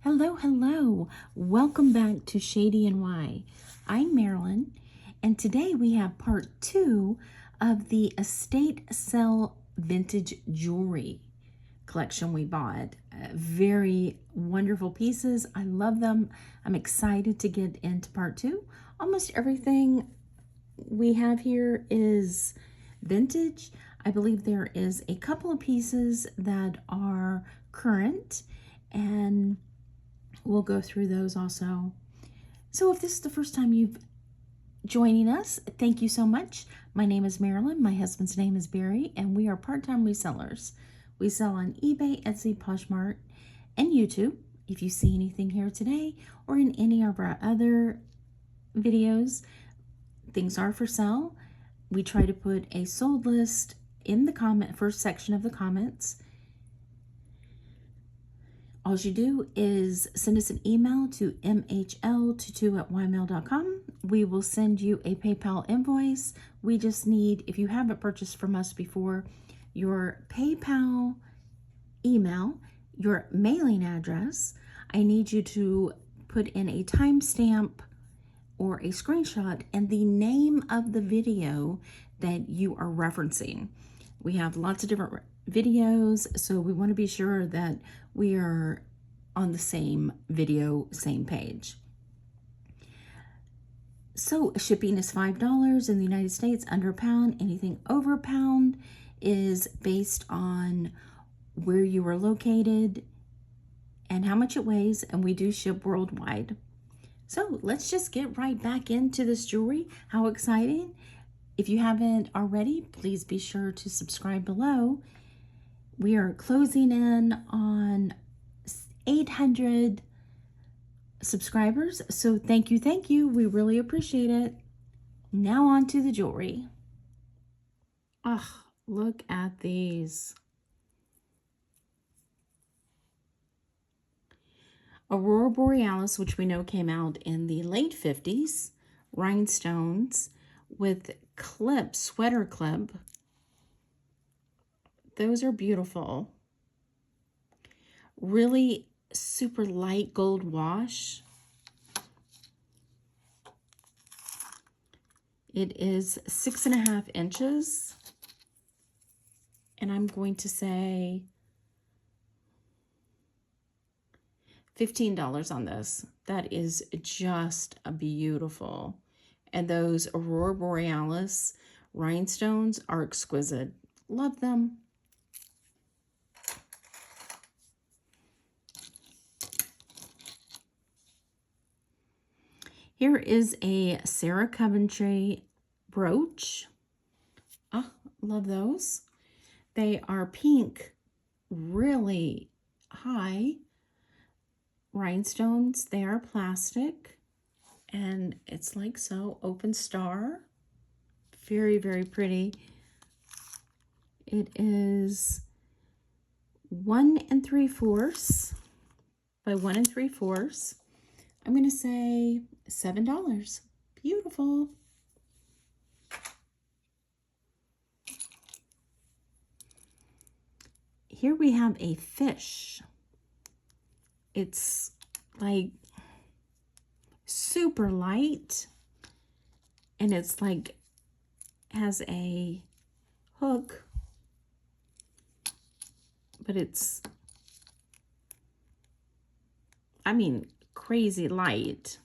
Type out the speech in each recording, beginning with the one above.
Hello, hello. Welcome back to Shady and Why. I'm Marilyn, and today we have part 2 of the estate sale vintage jewelry collection we bought. Very wonderful pieces. I love them. I'm excited to get into part 2. Almost everything we have here is vintage. I believe there is a couple of pieces that are current, and we'll go through those also. So if this is the first time you've joining us, thank you so much. My name is Marilyn. My husband's name is Barry, and we are part-time resellers. We sell on eBay, Etsy, Poshmark, and YouTube. If you see anything here today or in any of our other videos, things are for sale. We try to put a sold list in the first section of the comments. All you do is send us an email to mhl22@ymail.com. We will send you a PayPal invoice. We just need, if you haven't purchased from us before, your PayPal email, your mailing address. I need you to put in a timestamp or a screenshot and the name of the video that you are referencing. We have lots of different videos, so we want to be sure that we are on the same video, same page. So shipping is $5 in the United States, under a pound. Anything over a pound is based on where you are located and how much it weighs, and we do ship worldwide. So let's just get right back into this jewelry. How exciting. If you haven't already, please be sure to subscribe below. We are closing in on 800 subscribers, so thank you. We really appreciate it. Now on to the jewelry. Ah, look at these. Aurora Borealis, which we know came out in the late 50s, rhinestones with clip, sweater clip. Those are beautiful. Really super light gold wash. It is 6.5 inches. And I'm going to say $15 on this. That is just a beautiful. And those Aurora Borealis rhinestones are exquisite. Love them. Here is a Sarah Coventry brooch. Ah, love those. They are pink, really high rhinestones. They are plastic, and it's like so, open star. Very, very pretty. It is 1 3/4 by 1 3/4. I'm going to say $7. Beautiful. Here we have a fish. It's like super light, and it's like has a hook, but it's, I mean, crazy light.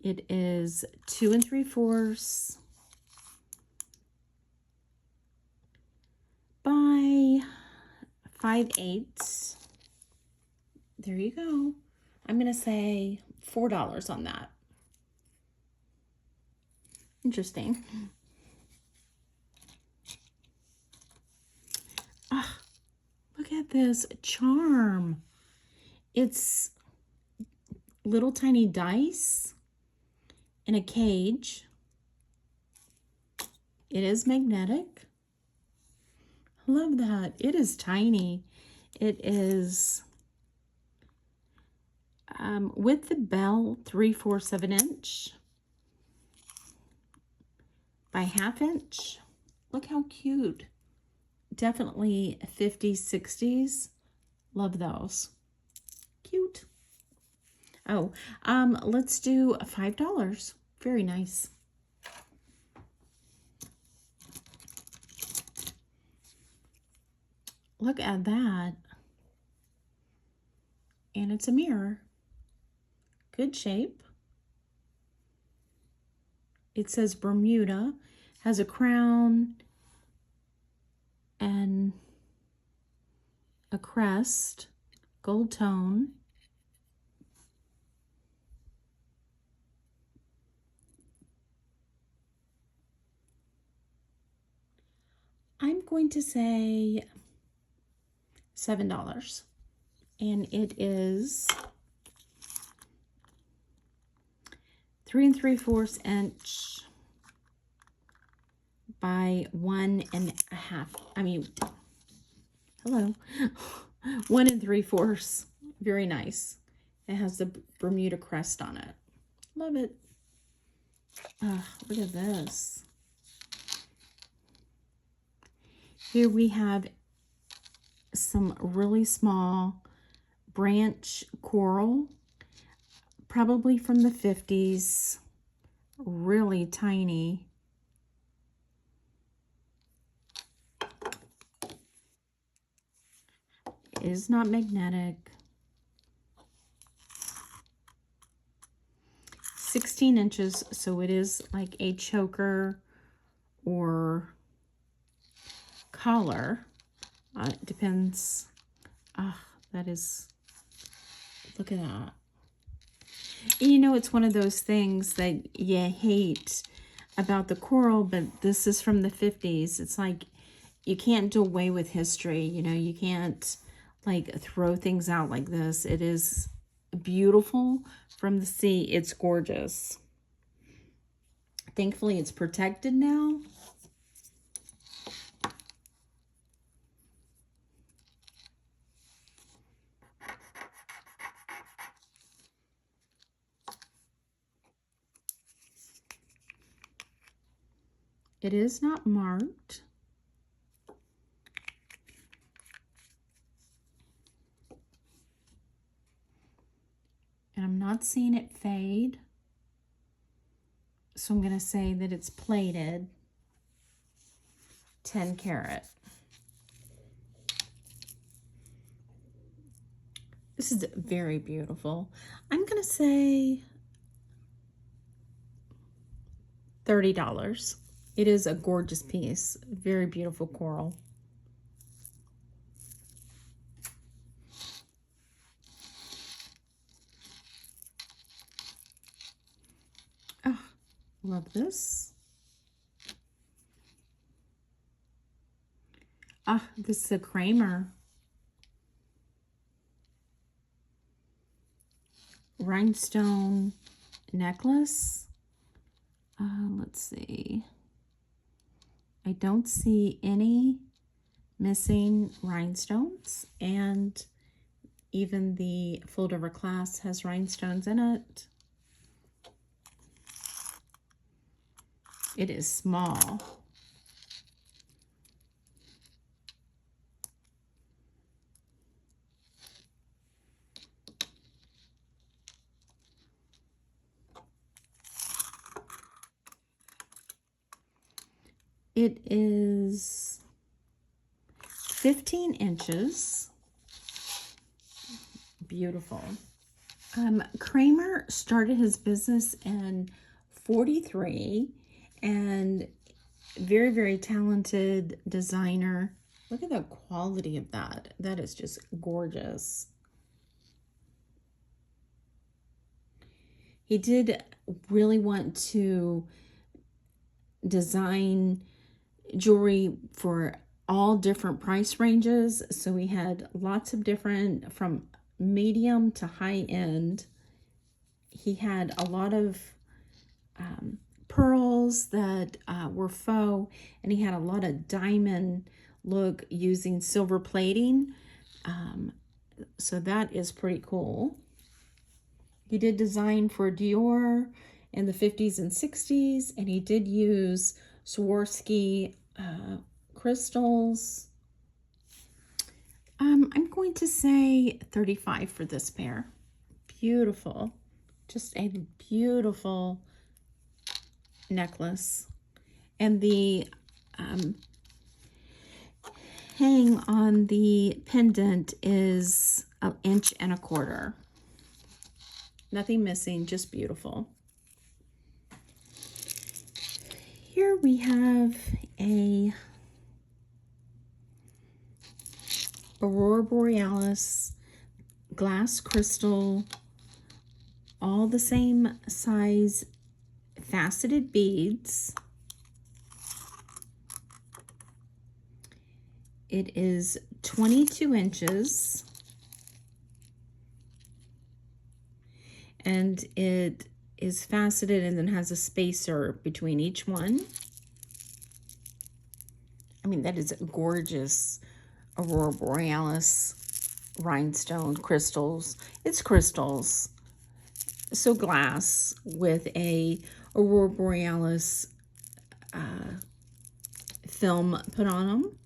It is 2 3/4 by 5/8. There you go. I'm going to say $4 on that. Interesting. Ah, look at this charm. It's little tiny dice in a cage. It is magnetic. Love that. It is tiny. It is with the bell 3/4 of an inch by 1/2 inch. Look how cute. Definitely 50s, 60s. Love those. Cute. Oh, let's do $5. Very nice. Look at that. And it's a mirror. Good shape. It says Bermuda. Has a crown and a crest. Gold tone. I'm going to say $7. And it is 3 3/4 inch by 1.5. I mean, hello. 1 3/4. Very nice. It has the Bermuda crest on it. Love it. Look at this. Here we have some really small branch coral, probably from the 50s, really tiny. It is not magnetic. 16 inches, so it is like a choker or collar. It depends. That is, look at that. And you know, it's one of those things that you hate about the coral, but this is from the 50s. It's like you can't do away with history. You know, you can't like throw things out like this. It is beautiful from the sea. It's gorgeous. Thankfully, it's protected now. It is not marked. And I'm not seeing it fade. So I'm going to say that it's plated. 10 carat. This is very beautiful. I'm going to say $30. It is a gorgeous piece. Very beautiful coral. Oh, love this. This is a Cramer. Rhinestone necklace. Let's see. I don't see any missing rhinestones, and even the fold over clasp has rhinestones in it. It is small. It is 15 inches. Beautiful. Cramer started his business in 43, and very, very talented designer. Look at the quality of that. That is just gorgeous. He did really want to design jewelry for all different price ranges. So we had lots of different, from medium to high end. He had a lot of pearls that were faux, and he had a lot of diamond look using silver plating. So that is pretty cool. He did design for Dior in the 50s and 60s, and he did use Swarovski crystals. I'm going to say 35 for this pair. Beautiful. Just a beautiful necklace. And the hang on the pendant is 1.25 inches. Nothing missing, just beautiful. Here we have a Aurora Borealis glass crystal, all the same size faceted beads. It is 22 inches and it is faceted and then has a spacer between each one. I mean, that is gorgeous. Aurora Borealis rhinestone crystals. It's crystals. So glass with a Aurora Borealis film put on them.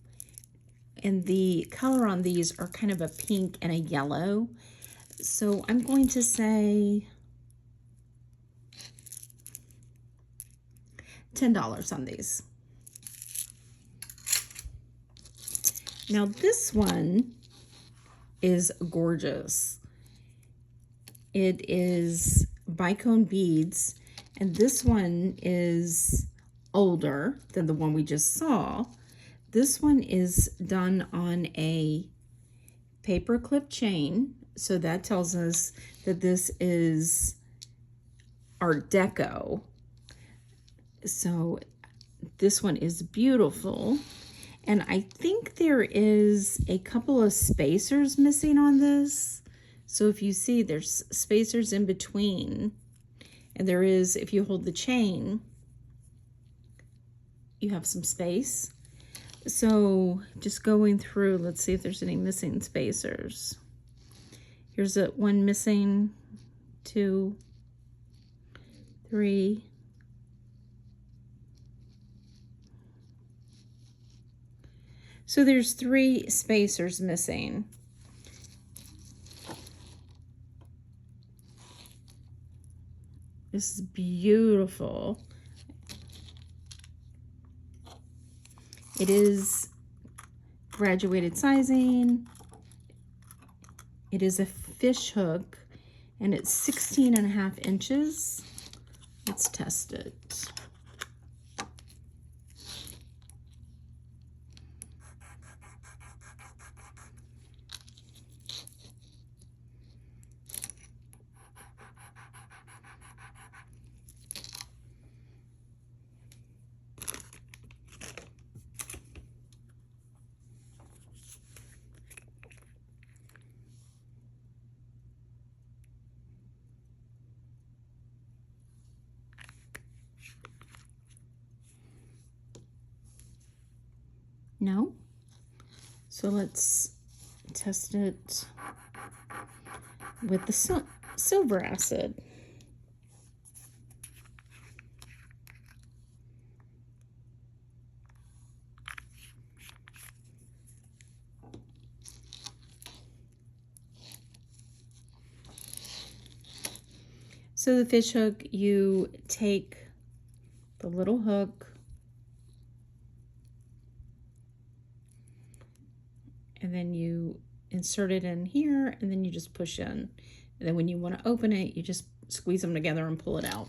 And the color on these are kind of a pink and a yellow. So I'm going to say $10 on these. Now this one is gorgeous. It is Bicone Beads, and this one is older than the one we just saw. This one is done on a paper clip chain, so that tells us that this is Art Deco. So this one is beautiful. And I think there is a couple of spacers missing on this. So if you see, there's spacers in between. And there is, if you hold the chain, you have some space. So just going through, let's see if there's any missing spacers. Here's one missing, 2, 3. So there's 3 spacers missing. This is beautiful. It is graduated sizing. It is a fish hook and it's 16.5 inches. Let's test it. No? So let's test it with the silver acid. So the fish hook, you take the little hook and then you insert it in here and then you just push in. And then when you want to open it, you just squeeze them together and pull it out.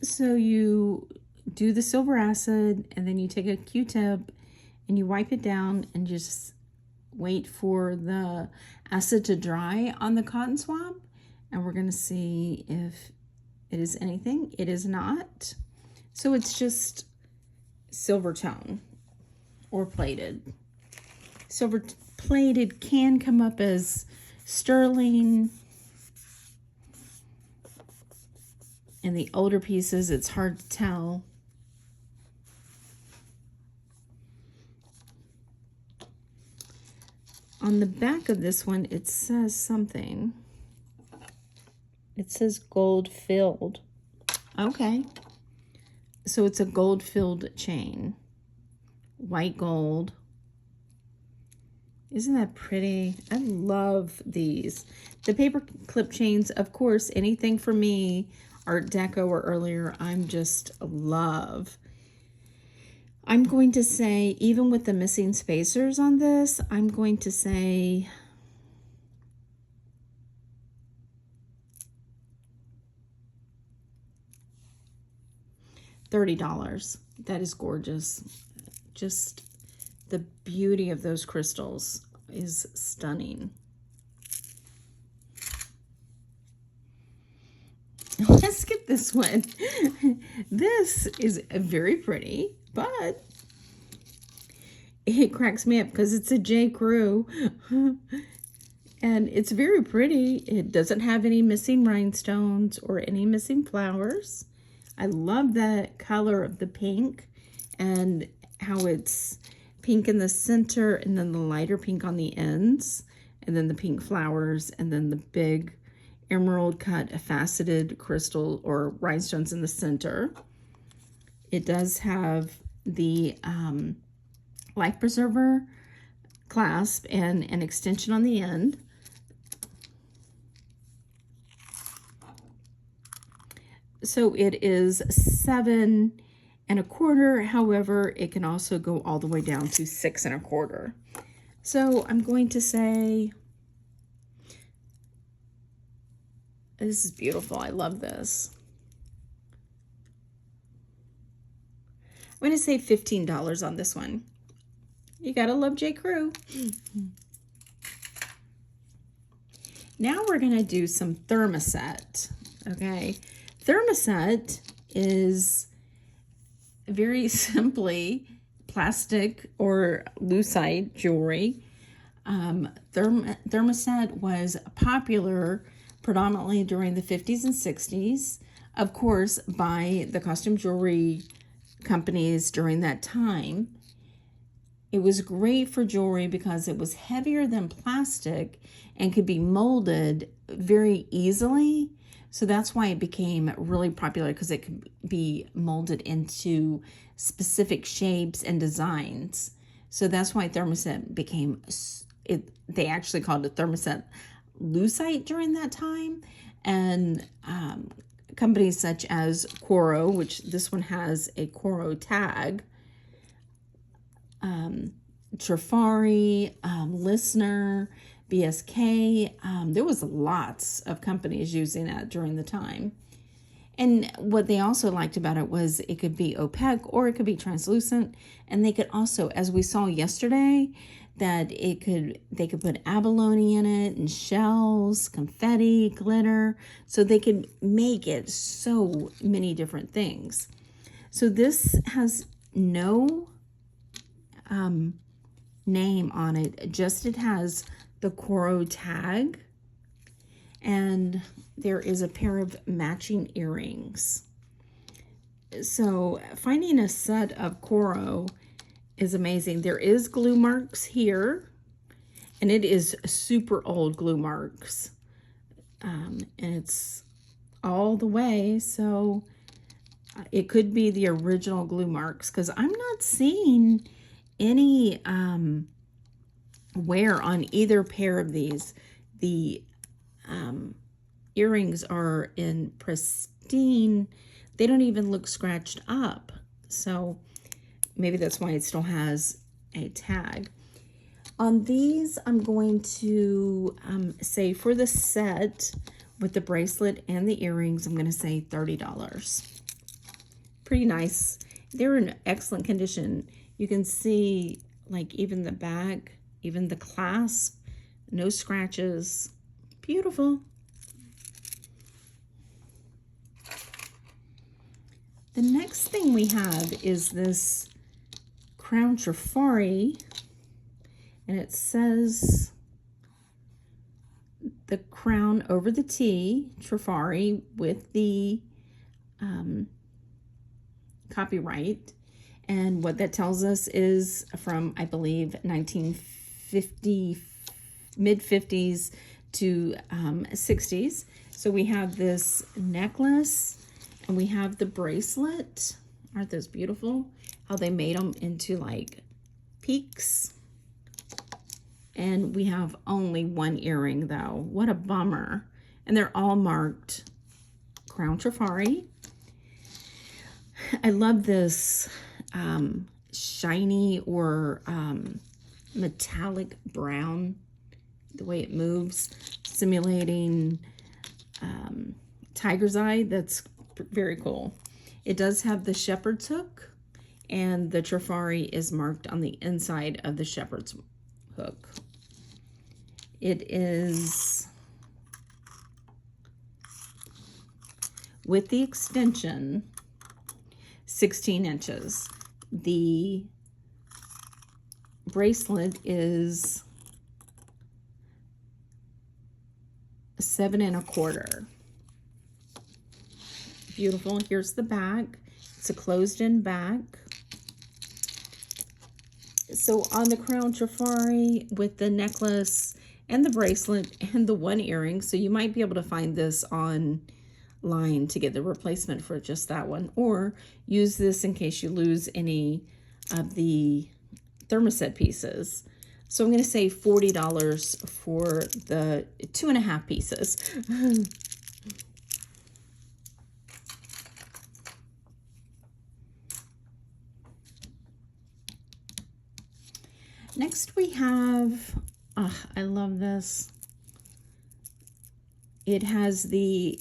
So you do the silver acid and then you take a Q-tip and you wipe it down and just wait for the acid to dry on the cotton swab. And we're going to see if it is anything. It is not. So it's just silver tone or plated. Silver plated can come up as sterling. In the older pieces, it's hard to tell. On the back of this one, it says something. It says gold filled. Okay. So it's a gold filled chain. White gold. Isn't that pretty? I love these. The paper clip chains, of course, anything for me, Art Deco or earlier, I'm just love. I'm going to say, even with the missing spacers on this, I'm going to say $30. That is gorgeous. Just the beauty of those crystals is stunning. Let's skip this one. This is very pretty, but it cracks me up because it's a J. Crew. And it's very pretty. It doesn't have any missing rhinestones or any missing flowers. I love the color of the pink and how it's pink in the center and then the lighter pink on the ends and then the pink flowers and then the big emerald cut faceted crystal or rhinestones in the center. It does have the life preserver clasp and an extension on the end. So it is 7 1/4. However, it can also go all the way down to 6 1/4. So I'm going to say, this is beautiful. I love this. I'm going to say $15 on this one. You gotta love J. Crew. Now we're going to do some thermoset. Okay. Thermoset is very simply plastic or lucite jewelry. Thermoset was popular predominantly during the 50s and 60s, of course, by the costume jewelry companies during that time. It was great for jewelry because it was heavier than plastic and could be molded very easily. So that's why it became really popular, because it could be molded into specific shapes and designs. So that's why thermoset became, they actually called it thermoset lucite during that time. And companies such as Coro, which this one has a Coro tag, Trifari, Listener, BSK, there was lots of companies using that during the time. And what they also liked about it was it could be opaque or it could be translucent, and they could also, as we saw yesterday, that they could put abalone in it and shells, confetti, glitter, so they could make it so many different things. So this has no name on it, just it has the Coro tag, and there is a pair of matching earrings. So finding a set of Coro is amazing. There is glue marks here, and it is super old glue marks, and it's all the way, so it could be the original glue marks, because I'm not seeing any wear on either pair of these. The earrings are in pristine, they don't even look scratched up, so maybe that's why it still has a tag. On these, I'm going to say for the set with the bracelet and the earrings, I'm going to say $30. Pretty nice. They're in excellent condition. You can see, like, even the back, even the clasp, no scratches. Beautiful. The next thing we have is this crown Trifari, and it says the crown over the T, Trifari, with the copyright. And what that tells us is from, I believe, 1955 mid-50s to 60s. So we have this necklace and we have the bracelet. Aren't those beautiful? How they made them into like peaks. And we have only one earring though. What a bummer. And they're all marked Crown Trifari. I love this shiny or metallic brown, the way it moves, simulating tiger's eye. That's very cool. It does have the shepherd's hook, and the Trifari is marked on the inside of the shepherd's hook. It is with the extension 16 inches. The bracelet is 7 1/4. Beautiful. Here's the back. It's a closed-in back. So on the Crown Trifari with the necklace and the bracelet and the one earring, so you might be able to find this online to get the replacement for just that one, or use this in case you lose any of the thermoset pieces. So I'm going to say $40 for the 2.5 pieces. Next we have, I love this. It has the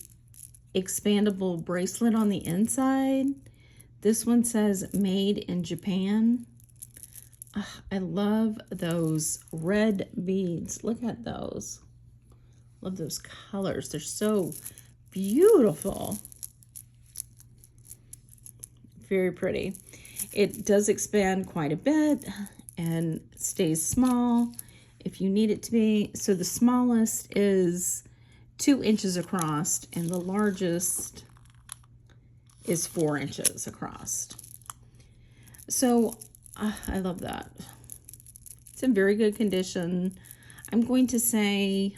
expandable bracelet on the inside. This one says made in Japan. I love those red beads. Look at those. Love those colors. They're so beautiful. Very pretty. It does expand quite a bit and stays small if you need it to be. So the smallest is 2 inches across and the largest is 4 inches across. So I love that. It's in very good condition. I'm going to say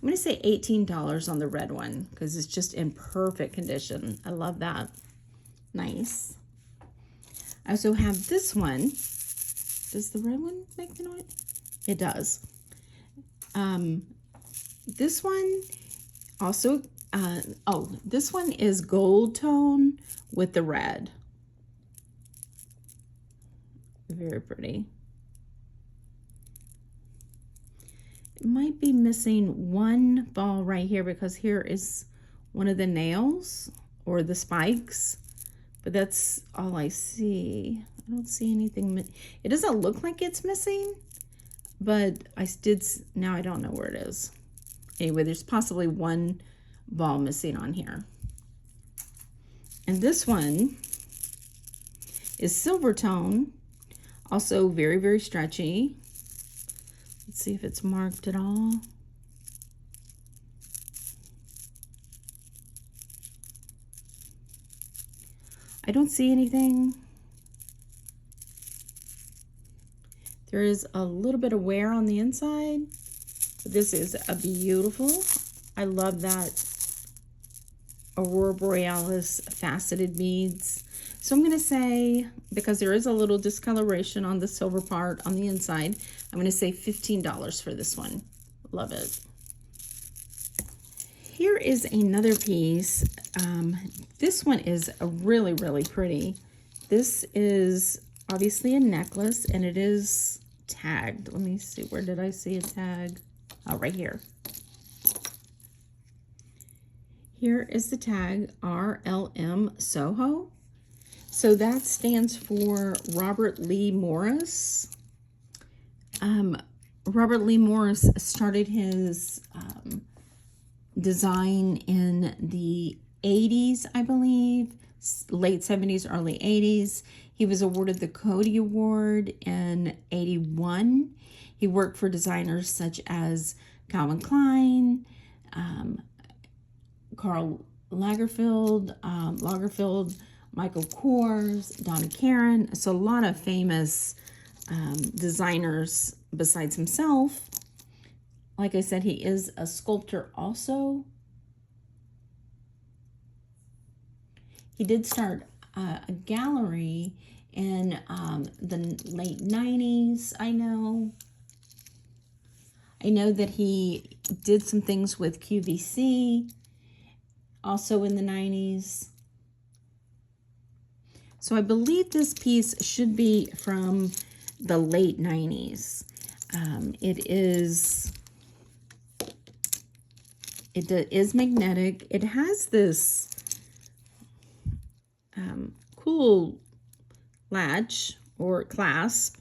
$18 on the red one because it's just in perfect condition. I love that. Nice. I also have this one. Does the red one make the noise? It does. This one also, this one is gold tone with the red. Very pretty. It might be missing one ball right here because here is one of the nails or the spikes, but that's all I see. I don't see anything. It doesn't look like it's missing, but now I don't know where it is. Anyway, there's possibly one ball missing on here. And this one is silver tone, also very, very stretchy. Let's see if it's marked at all. I don't see anything. There is a little bit of wear on the inside. But this is a beautiful. I love that Aurora Borealis faceted beads. So I'm going to say, because there is a little discoloration on the silver part on the inside, I'm going to say $15 for this one. Love it. Here is another piece. This one is really, really pretty. This is obviously a necklace, and it is tagged. Let me see. Where did I see a tag? Oh, right here. Here is the tag, RLM Soho. So that stands for Robert Lee Morris. Robert Lee Morris started his design in the 80s, I believe, late 70s, early 80s. He was awarded the Cody Award in 81. He worked for designers such as Calvin Klein, Karl Lagerfeld, Michael Kors, Donna Karan. So a lot of famous designers besides himself. Like I said, he is a sculptor also. He did start a gallery in the late 90s, I know. I know that he did some things with QVC, also in the 90s. So I believe this piece should be from the late 90s. It is magnetic. It has this cool latch or clasp,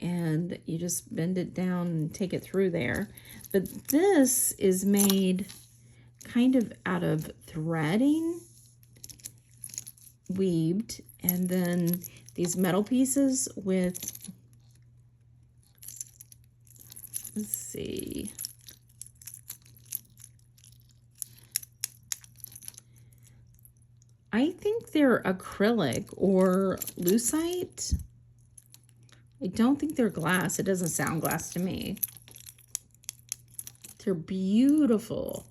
and you just bend it down and take it through there. But this is made kind of out of threading, weaved, and then these metal pieces with, let's see, I think they're acrylic or lucite. I don't think they're glass. It doesn't sound glass to me. They're beautiful.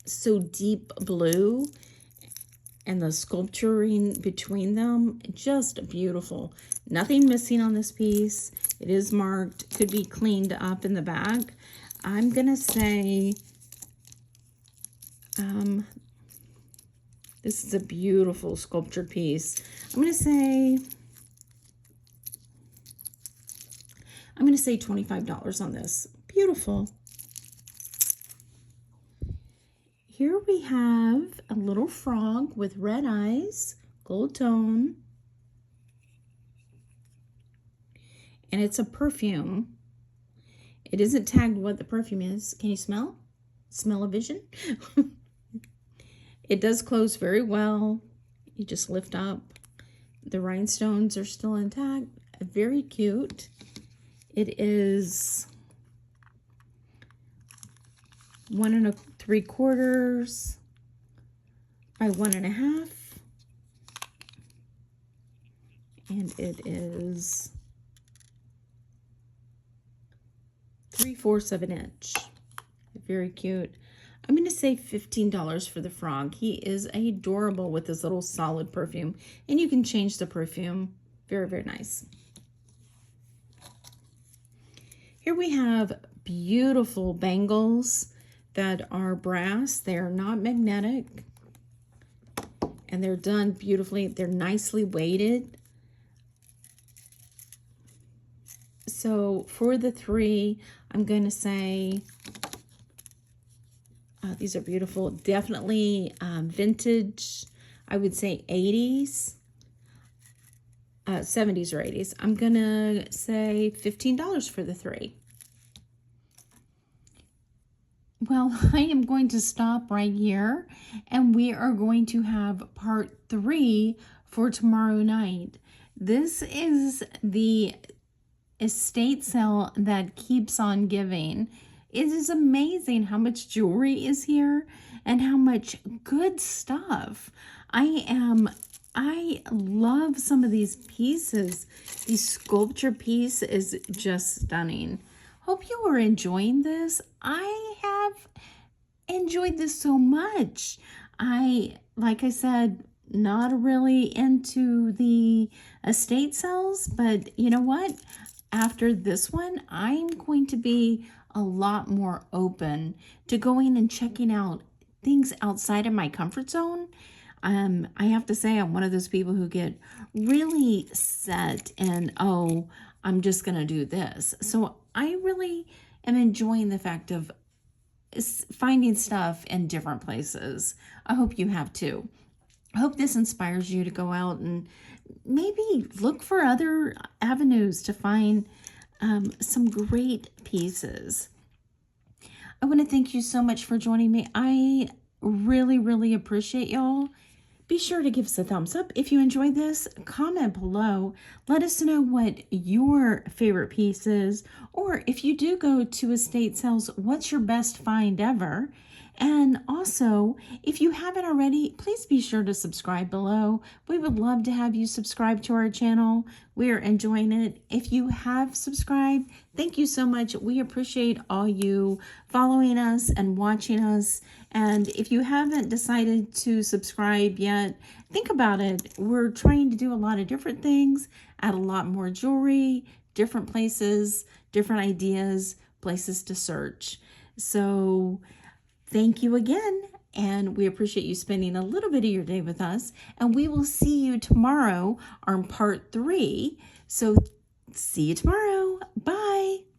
So deep blue, and the sculpturing between them, just beautiful. Nothing missing on this piece. It is marked, could be cleaned up in the back. I'm gonna say, this is a beautiful sculptured piece. I'm gonna say $25 on this. Beautiful. Here we have a little frog with red eyes, gold tone. And it's a perfume. It isn't tagged what the perfume is. Can you smell? Smell-o-vision? It does close very well. You just lift up. The rhinestones are still intact. Very cute. It is 1 3/4 by 1.5, and it is 3/4 of an inch. Very cute. I'm going to say $15 for the frog. He is adorable with his little solid perfume, and you can change the perfume. Very, very nice. Here we have beautiful bangles that are brass. They are not magnetic, and they're done beautifully. They're nicely weighted. So for the 3, I'm going to say, these are beautiful. Definitely vintage. I would say 80s, 70s or 80s. I'm going to say $15 for the 3. Well, I am going to stop right here, and we are going to have part 3 for tomorrow night. This is the estate sale that keeps on giving. It is amazing how much jewelry is here and how much good stuff. I love some of these pieces. The sculpture piece is just stunning. Hope you are enjoying this. I have enjoyed this so much. Like I said, not really into the estate sales, but you know what? After this one, I'm going to be a lot more open to going and checking out things outside of my comfort zone. I have to say, I'm one of those people who get really set in, oh, I'm just going to do this. So I really am enjoying the fact of finding stuff in different places. I hope you have too. I hope this inspires you to go out and maybe look for other avenues to find some great pieces. I want to thank you so much for joining me. I really, really appreciate y'all. Be sure to give us a thumbs up if you enjoyed this. Comment below. Let us know what your favorite piece is, or if you do go to estate sales, what's your best find ever? And also, if you haven't already, please be sure to subscribe below. We would love to have you subscribe to our channel. We are enjoying it. If you have subscribed, thank you so much. We appreciate all you following us and watching us. And if you haven't decided to subscribe yet, think about it. We're trying to do a lot of different things, add a lot more jewelry, different places, different ideas, places to search. So thank you again, and we appreciate you spending a little bit of your day with us, and we will see you tomorrow on part 3. So see you tomorrow. Bye.